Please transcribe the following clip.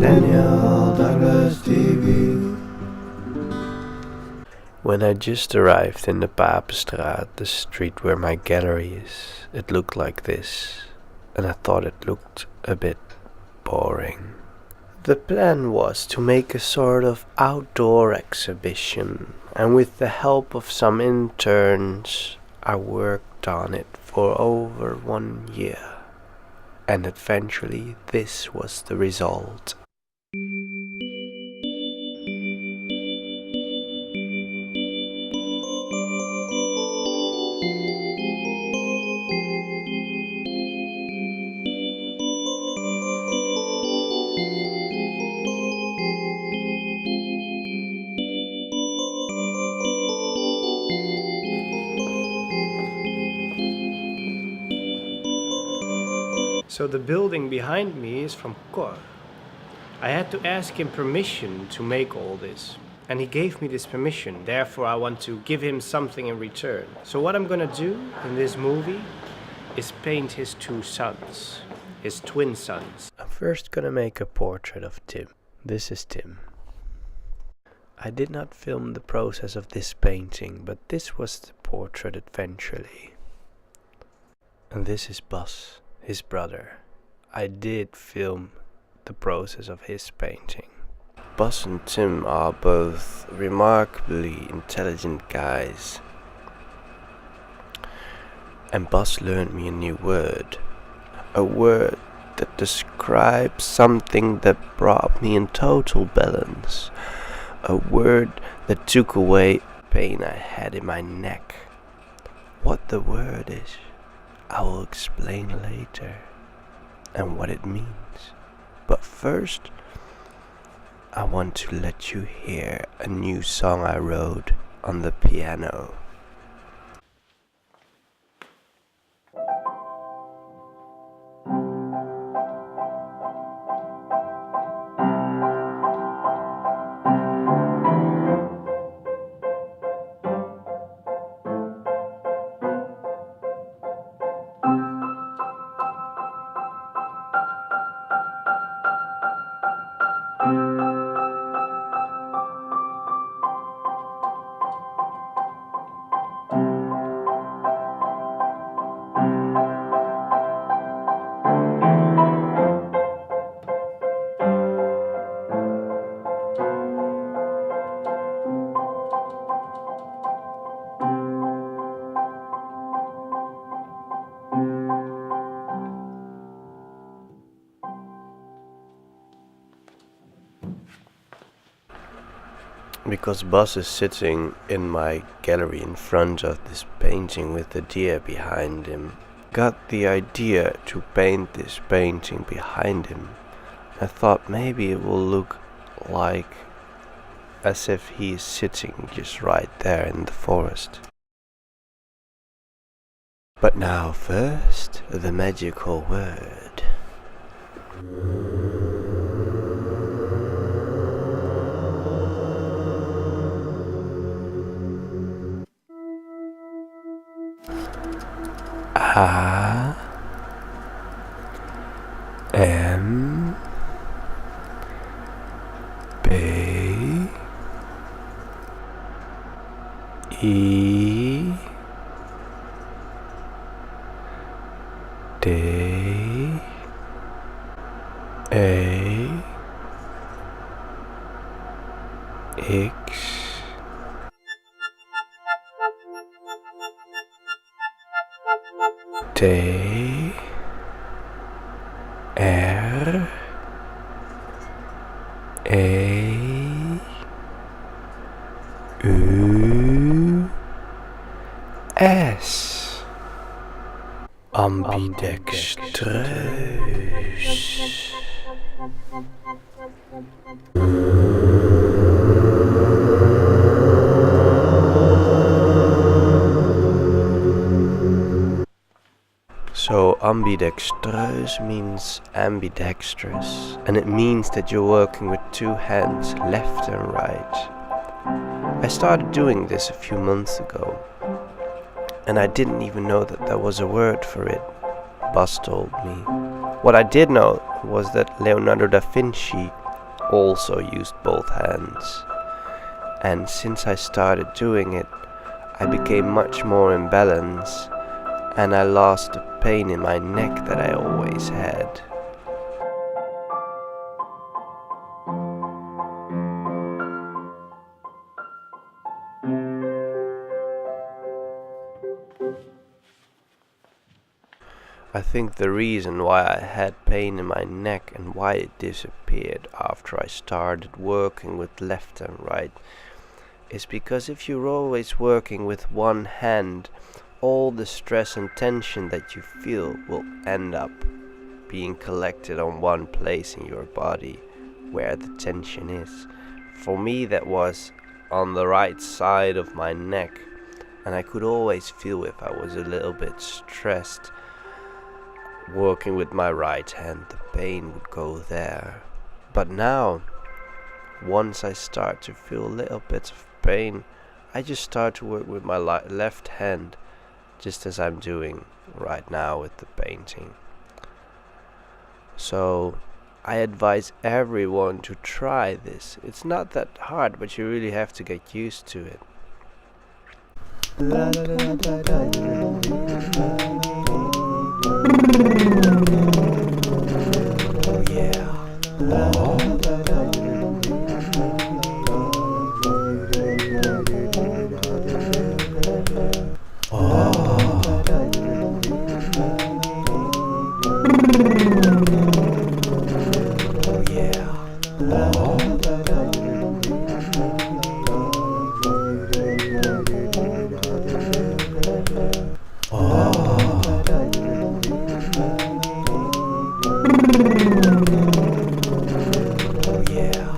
Daniel Douglas TV. When I just arrived in the Papenstraat, the street where my gallery is, it looked like this, and I thought it looked a bit boring. The plan was to make a sort of outdoor exhibition, and with the help of some interns, I worked on it for over 1 year, and eventually this was the result. So the building behind me is from Cor. I had to ask him permission to make all this, and he gave me this permission. Therefore I want to give him something in return. So what I'm gonna do in this movie is paint his 2 sons, his twin sons. I'm first gonna make a portrait of Tim. This is Tim. I did not film the process of this painting, but this was the portrait eventually. And this is Bas, his brother. I did film the process of his painting. Bas and Tim are both remarkably intelligent guys. And Bas learned me a new word. A word that describes something that brought me in total balance. A word that took away pain I had in my neck. What the word is, I will explain later, and what it means. But first, I want to let you hear a new song I wrote on the piano. Because Bas is sitting in my gallery in front of this painting with the deer behind him. Got the idea to paint this painting behind him. I thought maybe it will look like as if he is sitting just right there in the forest. But now first, the magical word. A M B E D A X D R A U S ambidextrous. So ambidextrous means ambidextrous, and it means that you're working with 2 hands, left and right. I started doing this a few months ago, and I didn't even know that there was a word for it. Bas told me. What I did know was that Leonardo da Vinci also used both hands. And since I started doing it, I became much more in balance, and I lost the pain in my neck that I always had. I think the reason why I had pain in my neck and why it disappeared after I started working with left and right is because if you're always working with one hand, all the stress and tension that you feel will end up being collected on one place in your body where the tension is. For me, that was on the right side of my neck, and I could always feel if I was a little bit stressed. Working with my right hand, the pain would go there. But now, once I start to feel little bits of pain, I just start to work with my left hand, just as I'm doing right now with the painting. So I advise everyone to try this. It's not that hard, but you really have to get used to it. Oh yeah.